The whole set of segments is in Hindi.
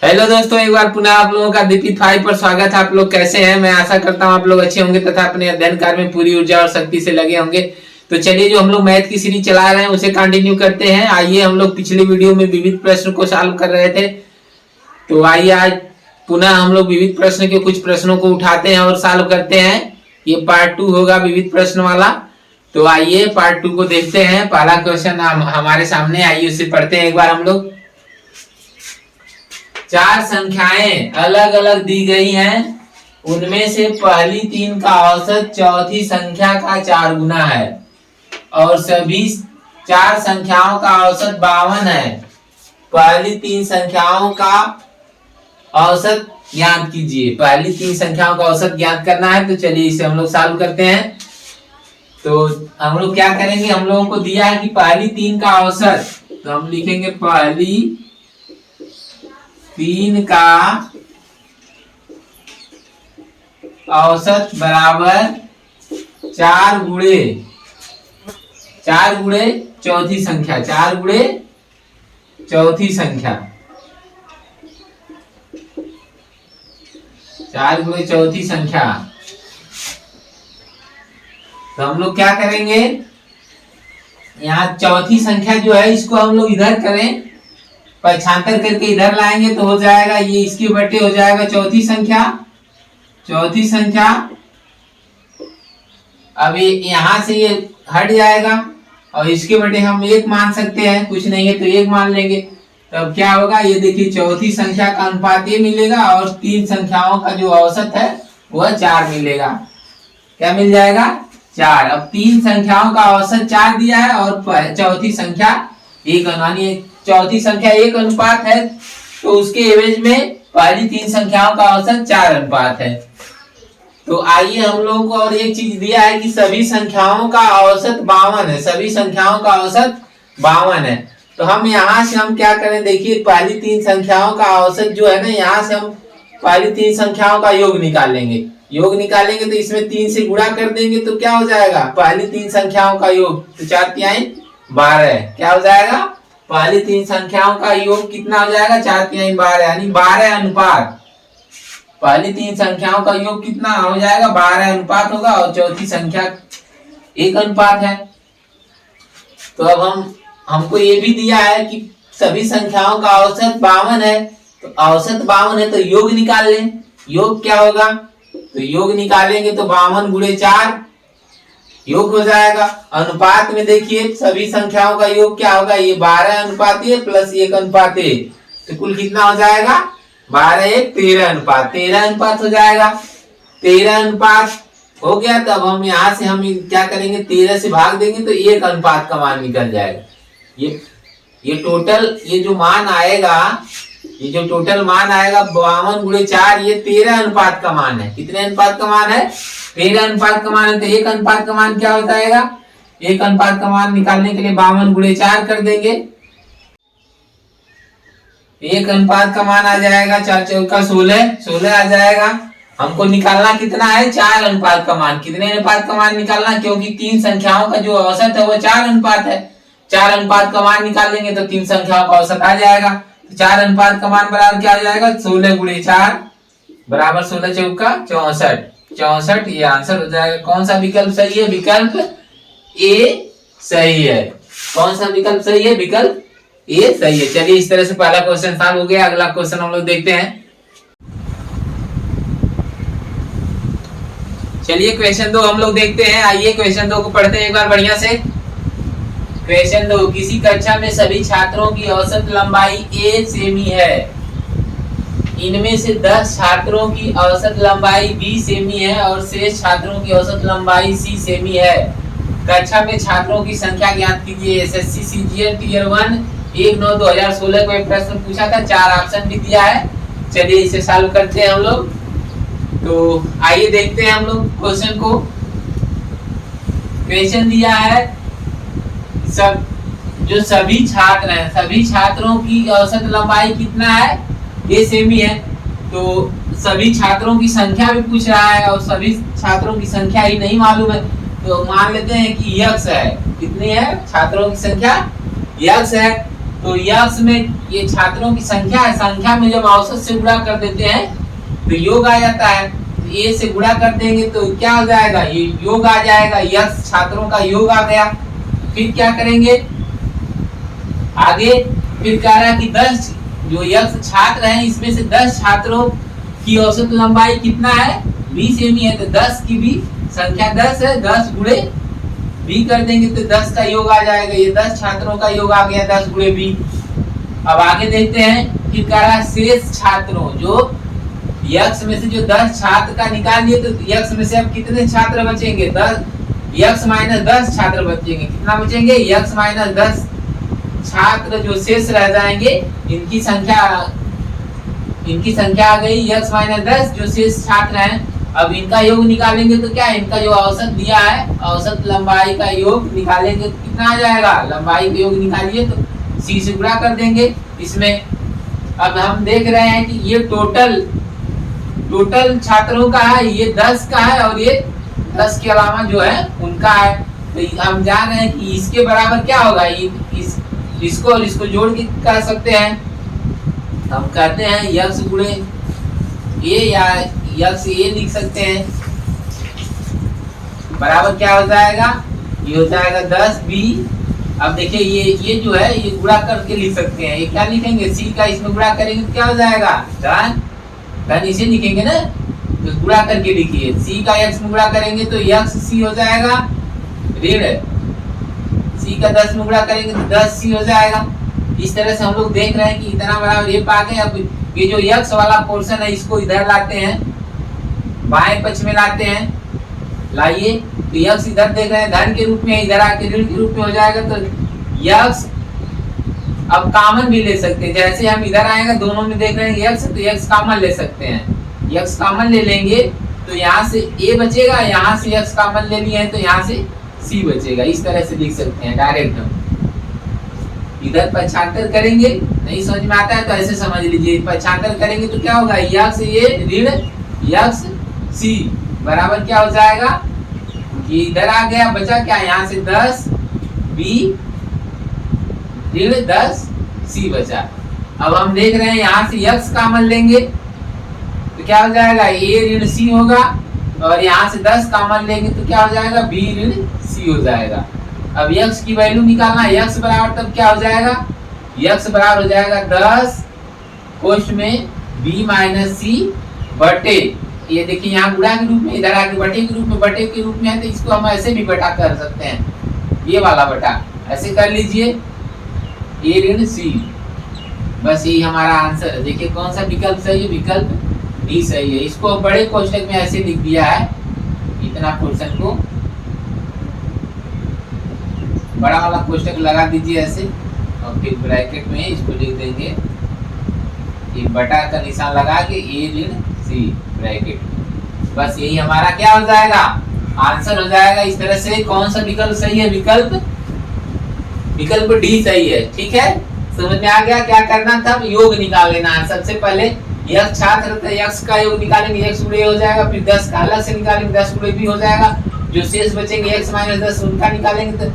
हेलो दोस्तों, एक बार पुनः आप लोगों का दीपित 5 पर स्वागत है। आप लोग कैसे हैं? मैं आशा करता हूं आप लोग अच्छे होंगे तथा अपने अध्ययन कार्य में पूरी ऊर्जा और शक्ति से लगे होंगे। तो चलिए, जो हम लोग मैथ की सीरीज चला रहे हैं उसे कंटिन्यू करते हैं। आइए, हम लोग पिछली वीडियो में विविध प्रश्न को सॉल्व कर रहे थे, तो आइए आज पुनः हम लोग विविध प्रश्न के कुछ प्रश्नों को उठाते हैं और सॉल्व करते हैं। ये पार्ट 2 होगा विविध प्रश्न वाला। तो आइए पार्ट 2 को देखते हैं। पहला क्वेश्चन हमारे सामने, आइए उसे पढ़ते हैं एक बार हम लोग। 4 संख्याएं अलग अलग दी गई हैं, उनमें से पहली 3 का औसत चौथी संख्या का 4 गुना है और सभी 4 संख्याओं का औसत 52 है। पहली 3 संख्याओं का औसत ज्ञात कीजिए। पहली 3 संख्याओं का औसत ज्ञात करना है। तो चलिए इसे हम लोग सॉल्व करते हैं। तो हम लोग क्या करेंगे, हम लोगों को दिया है कि पहली 3 का औसत, तो हम लिखेंगे पहली 3 का औसत बराबर 4 गुणे चौथी संख्या, 4 गुणे चौथी संख्या, 4 गुणे चौथी संख्या। तो हम लोग क्या करेंगे, यहाँ चौथी संख्या जो है इसको हम लोग इधर करें, पक्षांतर करके इधर लाएंगे तो हो जाएगा ये इसके बटे हो जाएगा चौथी संख्या। अब ये यहां से ये हट जाएगा और इसके बटे हम 1 मान सकते हैं, कुछ नहीं है तो 1 मान लेंगे। तब क्या होगा, ये देखिए चौथी संख्या का अनुपात ये मिलेगा और 3 संख्याओं का जो औसत है वह 4 मिलेगा। क्या मिल जाएगा? 4। अब 3 संख्याओं का औसत 4 दिया है और चौथी संख्या 1, चौथी संख्या 1 अनुपात है, तो उसके एवज में पहली 3 संख्याओं का औसत 4 अनुपात है। तो आइए, हम लोगों को और एक चीज दिया है कि सभी संख्याओं का औसत 52 है। सभी संख्याओं का औसत 52 है। तो हम यहाँ से हम क्या करें, देखिए पहली 3 संख्याओं का औसत जो है ना, यहाँ से हम पहली 3 संख्याओं का योग निकालेंगे। तो इसमें 3 से गुणा कर देंगे तो क्या हो जाएगा, पहली 3 संख्याओं का योग, तो 4 तिहाई 12। क्या हो जाएगा, पहली 3 संख्याओं का योग कितना हो जाएगा, 4 तिहाई 12, यानी 12 अनुपात। पहली 3 संख्याओं का योग कितना हो जाएगा, 12 अनुपात होगा और चौथी संख्या 1 अनुपात है। तो अब हमको ये भी दिया है कि सभी संख्याओं का औसत 52 है। तो औसत 52 है तो योग निकाल लें। योग क्या होगा, तो योग निकालेंगे तो 52 गुणे 4 योग हो जाएगा। अनुपात में देखिए सभी संख्याओं का योग क्या होगा, ये 12 अनुपात ए प्लस 1 अनुपात ए, तो कुल कितना हो जाएगा, 12 1 13 अनुपात, 13 अनुपात हो जाएगा। 13 अनुपात हो गया। तब हम यहाँ से हम क्या करेंगे, 13 से भाग देंगे तो 1 अनुपात का मान निकल जाएगा। ये टोटल ये जो मान आएगा, ये जो टोटल मान आएगा 52 गुणे 4, ये 13 अनुपात का मान है। कितने अनुपात का मान है, 13 अनुपात का मान है। तो 1 अनुपात का मान क्या हो जाएगा, 1 अनुपात का मान निकालने के लिए 52 गुणे 4 कर देंगे। 1 अनुपात का मान आ जाएगा 4 चौका 16 आ जाएगा। हमको निकालना कितना है, 4 अनुपात का मान। कितने अनुपात का मान निकालना, क्योंकि 3 संख्याओं का जो औसत है वो 4 अनुपात है। 4 अनुपात का मान निकाल लेंगे तो 3 संख्याओं का औसत आ जाएगा। 4 अनुपात का मान बराबर क्या हो जाएगा, 16 गुणे 4 बराबर 16 चौका 64। ये आंसर हो जाएगा। कौन सा विकल्प सही है, विकल्प ए सही है। कौन सा विकल्प सही है, विकल्प ए सही है। चलिए, इस तरह से पहला क्वेश्चन सॉल्व हो गया। अगला क्वेश्चन हम लोग देखते हैं। चलिए क्वेश्चन 2 हम लोग देखते हैं। आइए क्वेश्चन 2 को पढ़ते हैं एक बार बढ़िया से। क्वेश्चन 2, किसी कक्षा में सभी छात्रों की औसत लंबाई a सेमी है। इनमें से 10 छात्रों की औसत लंबाई b सेमी है और शेष छात्रों की औसत लंबाई c सेमी है। कक्षा में छात्रों की संख्या ज्ञात कीजिए। एसएससी सीजीएल टियर 1 1/9/2016 को एक प्रश्न पूछा था, 4 ऑप्शन भी दिया है। चलिए इसे सॉल्व करते हैं हम लोग। तो आइए देखते हैं हम लोग क्वेश्चन को। क्वेश्चन दिया है जो सभी छात्र हैं, सभी छात्रों की औसत लंबाई कितना है, ये सेमी है। तो सभी छात्रों की संख्या भी पूछ रहा है और सभी छात्रों की संख्या ही नहीं मालूम है, तो मान लेते हैं कि यक्स है। कितनी है छात्रों की संख्या, यक्स है। तो यक्स में ये छात्रों की संख्या है, संख्या में जब औसत से गुणा कर देते हैं तो योग आ जाता है। तो ए से गुणा कर देंगे तो क्या हो जाएगा, ये योग आ जाएगा, यक्स छात्रों का योग आ गया। फिर क्या करेंगे आगे, फिर कह रहा है कि 10 जो यक्स छात्र हैं इसमें से 10 छात्रों की औसत लंबाई कितना है, 20 सेमी है। तो 10 की भी संख्या 10 है, 10 गुणे b कर देंगे तो 10 का योग आ जाएगा। ये 10 छात्रों का योग आ गया 10 गुणे b। अब आगे देखते हैं कि कह रहा है शेष छात्रों, जो यक्स में से जो 10 छात्र का निकाल लिए तो यक्स में से अब कितने छात्र बचेंगे, 10 यक्स माइनस 10 छात्र बचेंगे। कितना बचेंगे, यक्स माइनस 10 छात्र जो शेष रह जाएंगे, इनकी संख्या आ गई यक्स माइनस 10 जो शेष छात्र हैं। अब इनका योग निकालेंगे तो क्या, इनका जो औसत दिया है औसत लंबाई का योग निकालेंगे तो कितना आ जाएगा, लंबाई का योग निकालिए तो c से गुणा कर देंगे इसमें। अब हम देख रहे हैं कि ये टोटल छात्रों का है, ये 10 का है और ये 10 के अलावा जो है उनका है। तो हम जान रहे हैं कि इसके बराबर क्या होगा, इसको और इसको जोड़ के कर सकते हैं। हम कहते हैं यक्स गुणे ए या यक्स ए लिख सकते हैं, बराबर क्या हो जाएगा, ये हो जाएगा 10b। अब देखिए ये जो है ये गुणा करके लिख सकते हैं, ये क्या लिखेंगे, c का इसमें गुणा करेंगे तो क्या हो जाएगा, धन इसे लिखेंगे ना, तो गुणा करके लिखिए। c का x में गुणा करेंगे तो यक्स c हो जाएगा, ऋण c का 10 में गुणा करेंगे तो 10c हो जाएगा। इस तरह से हम लोग देख रहे हैं कि इतना बराबर ये पा गए। अब ये जो यक्स वाला पोर्शन है इसको इधर लाते हैं, बाएं पक्ष में लाते हैं, लाइए तो यक्स इधर देख रहे हैं धन के रूप में, इधर आके ऋण के रूप में हो जाएगा। तो यक्स अब कॉमन भी ले सकते हैं, जैसे हम इधर आएगा दोनों में देख रहे हैं यक्स, तो यक्स कॉमन ले सकते हैं, यक्स कॉमन ले लेंगे तो यहाँ से a बचेगा, यहाँ से यक्स कॉमन ले लिए हैं तो यहाँ से c बचेगा। इस तरह से लिख सकते हैं डायरेक्ट। हम इधर पक्षांतर करेंगे, नहीं समझ में आता है तो ऐसे समझ लीजिए, पक्षांतर करेंगे तो क्या होगा, यक्स ये ऋण यक्स c बराबर क्या हो जाएगा, कि इधर आ गया बचा क्या, यहाँ से 10b ऋण 10c बचा। अब हम देख रहे हैं यहाँ से यक्स कॉमन लेंगे तो क्या हो जाएगा, a ऋण c होगा, और यहाँ से 10 कॉमन लेंगे तो क्या हो जाएगा, b ऋण c हो जाएगा। अब यक्स की वैल्यू निकालना है, यक्स बराबर तब क्या हो जाएगा, यक्स बराबर हो जाएगा 10 कोष्ठ में b माइनस c बटे, ये देखिए यहाँ गुणा के रूप में, इधर आके बटे के रूप में, बटे के रूप में है तो इसको हम ऐसे भी बटा कर सकते हैं, ये वाला बटा ऐसे कर लीजिए, a ऋण c। बस यही हमारा आंसर है। देखिए कौन सा विकल्प सही है, विकल्प डी सही है। इसको बड़े कोष्ठक में ऐसे लिख दिया है, इतना पोर्शन को बड़ा वाला कोष्ठक लगा दीजिए ऐसे, और फिर ब्रैकेट में इसको लिख देंगे, ये बटा का निशान लगा के a ऋण c ब्रैकेट। बस यही हमारा क्या हो जाएगा, आंसर हो जाएगा। इस तरह से कौन सा विकल्प सही है, विकल्प डी सही है। ठीक है, समझ में आ गया। क्या करना था, योग निकाल लेना है। सबसे पहले यक्स छात्र था, यक्स का योग निकालेंगे, यक्स गुणे हो जाएगा, फिर 10 का अलग से निकालेंगे, 10 गुणे भी हो जाएगा, जो शेष बचेंगे यक्स माइनस 10 उनका निकालेंगे तो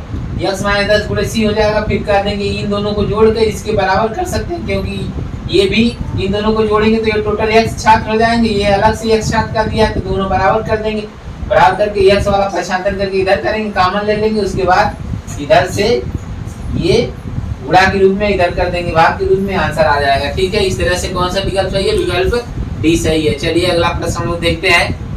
यक्स माइनस 10 गुणे c हो जाएगा। फिर कर देंगे इन दोनों को जोड़कर इसके बराबर कर सकते हैं, क्योंकि ये भी इन दोनों को जोड़ेंगे तो ये टोटल यक्स छात्र हो जाएंगे, ये अलग से यक्स छात्र का दिया है तो दोनों बराबर कर देंगे। बराबर करके यक्स वाला पक्षांतर करके इधर करेंगे, कॉमन ले लेंगे, उसके बाद इधर से ये गुणा के रूप में इधर कर देंगे, भाग के रूप में, आंसर आ जाएगा। ठीक है, इस तरह से कौन सा विकल्प सही है, विकल्प डी सही है। चलिए अगला प्रश्न हम लोग देखते हैं।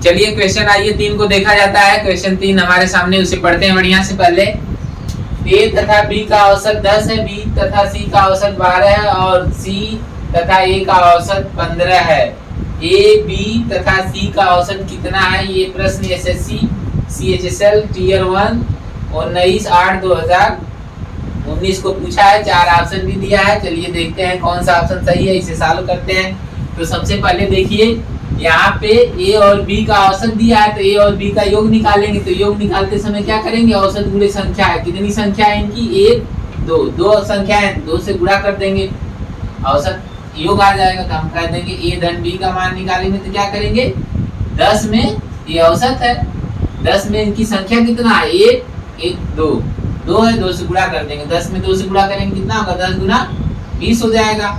चलिए क्वेश्चन आइए 3 को देखा जाता है। क्वेश्चन 3 हमारे सामने, उसे पढ़ते हैं बढ़िया से। पहले a तथा b का औसत 10 है, b तथा c का औसत 12 है और c तथा a का औसत 15 है। a b तथा c का औसत कितना है, ये प्रश्न एसएससी CHSL टियर 1 19/8/2019 को पूछा है। 4 ऑप्शन भी दिया है। चलिए देखते हैं कौन सा ऑप्शन सही है, इसे सॉल्व करते हैं। तो सबसे पहले देखिए यहाँ पे a और b का औसत दिया है, तो a और b का योग निकालेंगे। तो योग निकालते समय क्या करेंगे, औसत गुणे संख्या है, कितनी संख्या है इनकी, 1 2 दो संख्या है, 2 से गुणा कर देंगे, औसत योग आ जाएगा। तो हम कह देंगे a धन b का मान निकालेंगे तो क्या करेंगे, 10 में ये औसत है 10 में इनकी संख्या कितना है, 1 1 2 2 है, 2 से गुणा कर देंगे, 10 में 2 से गुणा करेंगे कितना होगा, 10 गुना 20 हो जाएगा।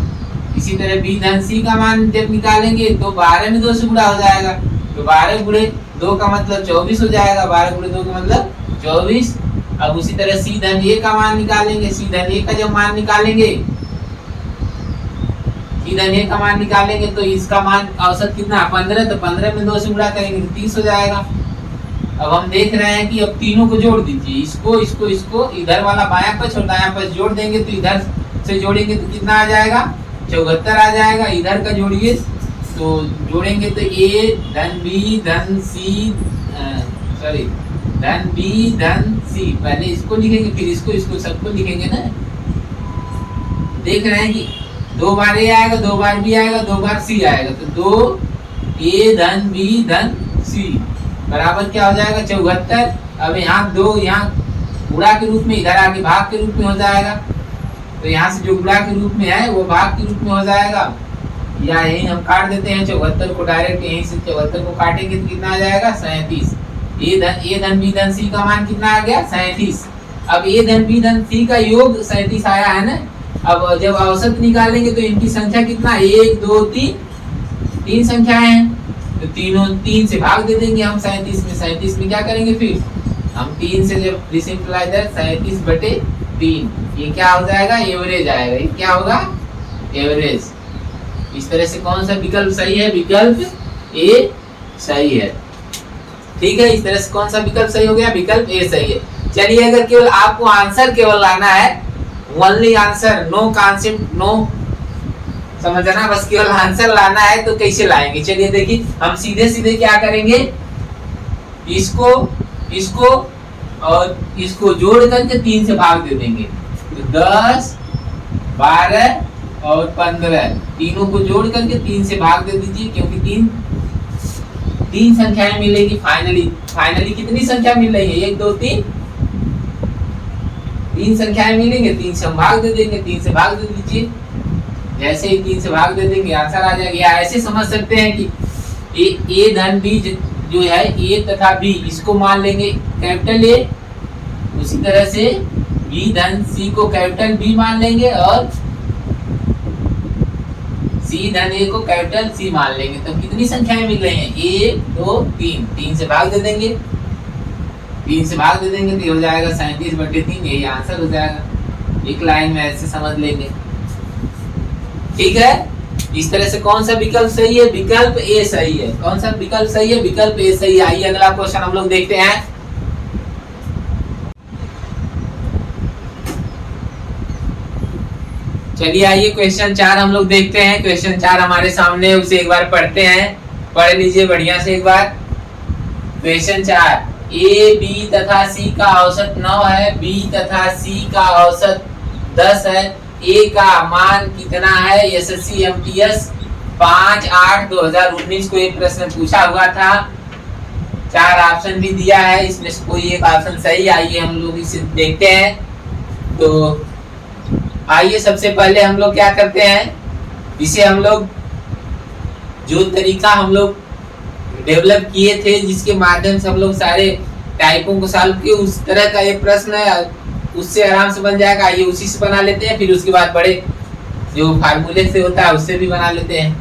इसी तरह बी धन सी का मान जब निकालेंगे तो 12 में 2 से गुणा हो जाएगा, तो 12 गुणे 2 का मतलब 24 हो जाएगा, 12 गुणे 2 का मतलब 24। अब उसी तरह सी धन ए का मान निकालेंगे, सी धन ए का जब मान निकालेंगे, सी धन ए का मान निकालेंगे तो इसका मान औसत कितना 15, तो 15 में 2 से गुणा करेंगे तो 30 हो जाएगा। अब हम देख रहे हैं कि अब तीनों को जोड़ दीजिए, इसको इसको इसको, इधर वाला बायां पक्ष और दायां पक्ष जोड़ देंगे तो इधर से जोड़ेंगे तो कितना आ जाएगा, 74 आ जाएगा। इधर का जोड़िए तो जोड़ेंगे तो ए धन बी धन सी, सॉरी धन बी धन सी, पहले इसको लिखेंगे फिर इसको इसको सबको लिखेंगे ना। देख रहे हैं कि 2 बार ए आएगा, 2 बार बी आएगा, 2 बार सी आएगा, तो 2 ए धन बी धन सी बराबर क्या हो जाएगा 74। अब यहाँ 2 यहाँ गुणा के रूप में, इधर आके भाग के रूप में हो जाएगा, तो यहाँ से जो गुणा के रूप में है वो भाग के रूप में हो जाएगा, या यही हम काट देते हैं 74 को, डायरेक्ट यहीं से 74 को काटेंगे तो कितना आ जाएगा 37। ए धन बी धन सी का मान कितना आ गया 37। अब ए धन बी धन सी का योग 37 आया है ना। अब जब औसत निकालेंगे तो इनकी संख्या कितना, 1 2 3, 3 संख्याएं हैं, तो तीनों 3 से भाग दे देंगे हम 37 में। 37 में क्या करेंगे फिर हम 3 से जब डिसिम्प्लाई दैट 37/3, ये क्या हो जाएगा, एवरेज आएगा। ये क्या होगा, एवरेज। इस तरह से कौन सा विकल्प सही है, विकल्प ए सही है। ठीक है, इस तरह से कौन सा विकल्प सही हो गया, विकल्प ए सही है। चलिए, अगर केवल आपको आंसर केवल लाना है, only answer, no concept, no समझना, बस केवल आंसर लाना है तो कैसे लाएंगे। चलिए देखिए, हम सीधे सीधे क्या करेंगे, इसको इसको और इसको जोड़ करके 3 से भाग दे देंगे, तो 10 12 और 15 तीनों को जोड़ करके 3 से भाग दे दीजिए, क्योंकि तीन संख्याएं मिलेगी। फाइनली कितनी संख्या मिल रही है, 1 2 3, 3 संख्याएं मिलेंगे, 3 से हम भाग दे देंगे, 3 से भाग दे दीजिए। जैसे ही 3 से भाग दे देंगे आंसर आ जाएगा। या ऐसे समझ सकते हैं कि ए धन बी जो है, ए तथा बी इसको मान लेंगे कैपिटल ए, उसी तरह से बी धन सी को कैपिटल बी मान लेंगे और सी धन ए को कैपिटल सी मान लेंगे। तो कितनी संख्याएं मिल रही हैं, 1 2 3, 3 से भाग दे देंगे, 3 से भाग दे देंगे तो हो जाएगा 37/3, यही आंसर हो जाएगा। एक लाइन में ऐसे समझ लेंगे। ठीक है, इस तरह से कौन सा विकल्प सही है, विकल्प ए सही है। कौन सा विकल्प सही है, विकल्प ए सही है। आइए अगला क्वेश्चन हम लोग देखते हैं। चलिए आइए क्वेश्चन 4 हम लोग देखते हैं। क्वेश्चन 4 हमारे सामने, उसे एक बार पढ़ते हैं, पढ़ लीजिए बढ़िया से एक बार। क्वेश्चन 4, ए बी तथा सी का औसत 9 है, बी तथा सी का औसत 10 है, ए का मान कितना है। एसएससी एमटीएस 5/8/2019 को एक प्रश्न पूछा हुआ था, 4 ऑप्शन भी दिया है, इसमें से कोई एक ऑप्शन सही। आइए हम लोग इसे देखते हैं। तो आइए सबसे पहले हम लोग क्या करते हैं, इसे हम लोग जो तरीका हम लोग डेवलप किए थे, जिसके माध्यम से हम लोग सारे टाइपों को सॉल्व किए, उस तरह का एक प्रश्न है, उससे आराम से बन जाएगा। आइए उसी से बना लेते हैं, फिर उसके बाद बड़े जो फार्मूले से होता है उससे भी बना लेते हैं।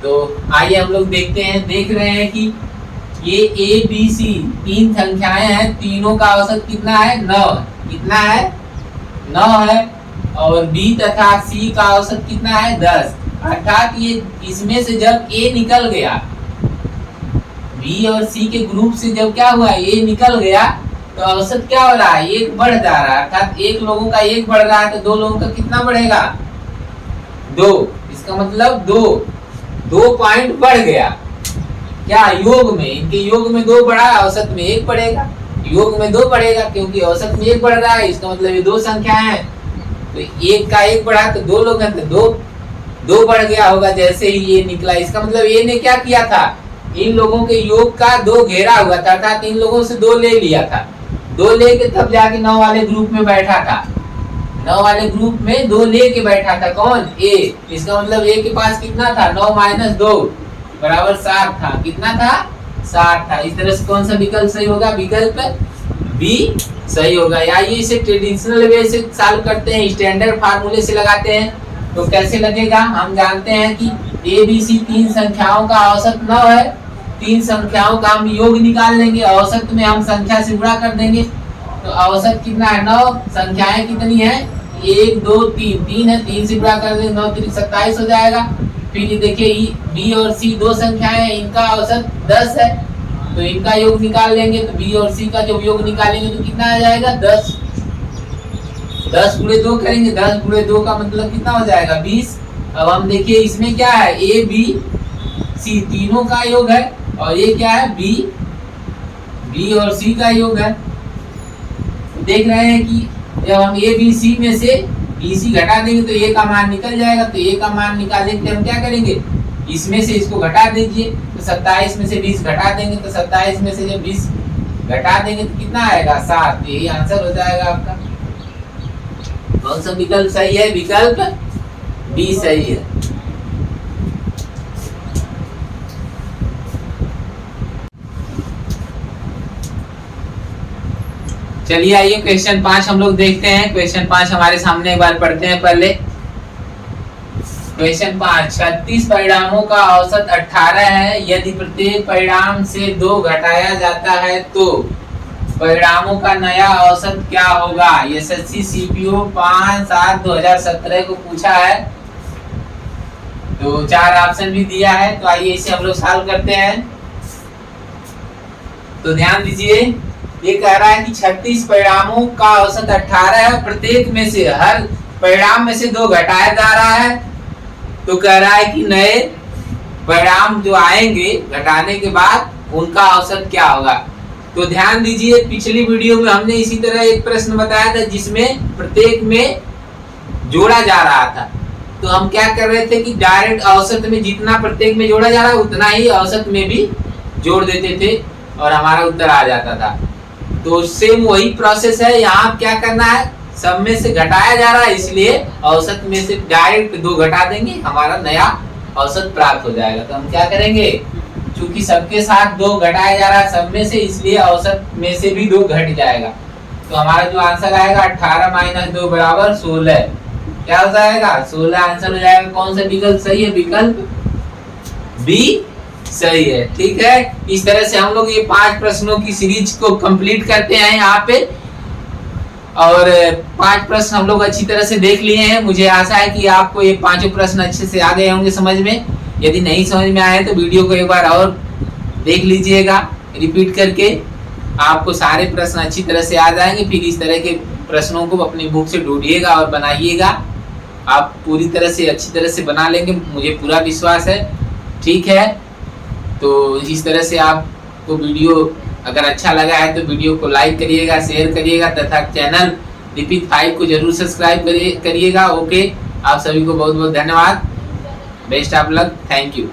तो आइए हम लोग देखते हैं। देख रहे हैं कि ये ए बी सी 3 संख्याएं हैं, तीनों का औसत कितना है, 9। कितना है, 9 है। और बी तथा सी का औसत कितना है, 10। अर्थात ये इसमें से जब ए निकल गया, बी और सी के ग्रुप से जब क्या हुआ, ए निकल गया, तो औसत क्या हो रहा है, 1 बढ़ जा रहा है। अर्थात 1 लोगों का 1 बढ़ रहा है, तो 2 लोगों का कितना बढ़ेगा, 2। इसका मतलब 2 पॉइंट बढ़ गया। क्या, योग में, इनके योग में 2 बढ़ा, औसत में 1 बढ़ेगा। योग में 2 बढ़ेगा क्योंकि औसत में 1 बढ़ रहा है, इसका मतलब ये 2 संख्याएं हैं, तो 1 का 1 बढ़ा तो 2 लोग हैं, तो 2 बढ़ गया होगा जैसे ही ये निकला। इसका मतलब ये ने क्या किया था, इन लोगों के योग का 2 घेरा हुआ था, अर्थात इन लोगों से 2 ले लिया था। 2 लेके तब जाके 9 वाले ग्रुप में बैठा था। 9 वाले ग्रुप में 2 लेके बैठा था, कौन, ए। इसका मतलब ए के पास कितना था, 9 - 2 = 7 था। कितना था, 60 था। इस तरह से कौन सा विकल्प सही होगा? विकल्प बी सही होगा। या ये इसे ट्रेडिशनल वे से सॉल्व करते हैं, स्टैंडर्ड फार्मूले से लगाते हैं। तो कैसे लगेगा? हम जानते हैं कि ए बी सी तीन संख्याओं का औसत 9 है। तीन संख्याओं का हम योग निकाल लेंगे, औसत में हम संख्या से गुणा कर देंगे। तो औसत कितना है? 9। संख्याएं कितनी है? 1 2 3, 3 है, 3 से गुणा कर देंगे, 9 3 27 हो जाएगा। फिर ये देखिए बी और सी दो संख्याएं हैं, इनका औसत 10 है, तो इनका योग निकाल लेंगे। तो बी और सी का जब योग निकालेंगे तो कितना आ जाएगा? 10। 10 गुणे 2 करेंगे, 10 गुणे 2 का मतलब कितना हो जाएगा? 20। अब हम देखिए इसमें क्या है? ए बी सी तीनों का योग है, और ये क्या है? बी और सी का योग है। देख रहे हैं कि जब हम ए बी सी में से बी सी घटा देंगे तो ए का मान निकल जाएगा। तो ए का मान निकालने के लिए हम क्या करेंगे? इसमें से इसको घटा दीजिए। तो 27 में से 20 घटा देंगे, तो 27 में से जब 20 घटा देंगे तो कितना आएगा? 7। यही आंसर हो जाएगा आपका। कौन सा विकल्प सही है? विकल्प बी सही है। चलिए आइए क्वेश्चन 5 हम लोग देखते हैं। क्वेश्चन 5 हमारे सामने एक बार पढ़ते हैं पहले। क्वेश्चन 5, 36 परिणामों का औसत 18 है। यदि प्रत्येक परिणाम से 2 घटाया जाता है तो परिणामों का नया औसत क्या होगा? एसएससी सीपीओ 5/7/2017 को पूछा है। तो 4 ऑप्शन भी दिया है। तो आइए इसे हम लोग सॉल्व करते हैं। तो ध्यान दीजिए, ये कह रहा है कि 36 परिणामों का औसत 18 है, प्रत्येक में से हर परिणाम में से 2 घटाया जा रहा है। तो कह रहा है कि नए परिणाम जो आएंगे घटाने के बाद उनका औसत क्या होगा। तो ध्यान दीजिए, पिछली वीडियो में हमने इसी तरह एक प्रश्न बताया था जिसमें प्रत्येक में जोड़ा जा रहा था। तो हम क्या कर रहे थे कि डायरेक्ट औसत में जितना प्रत्येक में जोड़ा जा रहा है उतना ही औसत में भी जोड़ देते थे और हमारा उत्तर आ जाता था। तो सेम वही प्रोसेस है। यहाँ क्या करना है? सब में से घटाया जा रहा है, इसलिए औसत में से डायरेक्ट 2 घटा देंगे, हमारा नया औसत प्राप्त हो जाएगा। तो हम क्या करेंगे? चूंकि सबके साथ 2 घटाया जा रहा है सब में से, इसलिए औसत में से भी 2 घट जाएगा। तो हमारा जो आंसर आएगा 18 - 2 = 16। क्या हो जाएगा? 16 आंसर हो जाएगा। कौन सा विकल्प सही है? विकल्प बी सही है। ठीक है, इस तरह से हम लोग ये 5 प्रश्नों की सीरीज को कंप्लीट करते हैं यहाँ पे। और 5 प्रश्न हम लोग अच्छी तरह से देख लिए हैं। मुझे आशा है कि आपको ये 5 प्रश्न अच्छे से आ गए होंगे समझ में। यदि नहीं समझ में आए तो वीडियो को एक बार और देख लीजिएगा रिपीट करके, आपको सारे प्रश्न अच्छी तरह से आ जाएंगे। फिर इस तरह के प्रश्नों को अपनी बुक से ढूंढिएगा और बनाइएगा। आप पूरी तरह से अच्छी तरह से बना लेंगे, मुझे पूरा विश्वास है। ठीक है, तो इस तरह से आपको वीडियो अगर अच्छा लगा है तो वीडियो को लाइक करिएगा, शेयर करिएगा तथा चैनल रिपीट 5 को जरूर सब्सक्राइब करिएगा। ओके, आप सभी को बहुत बहुत धन्यवाद। Best of luck. Thank you.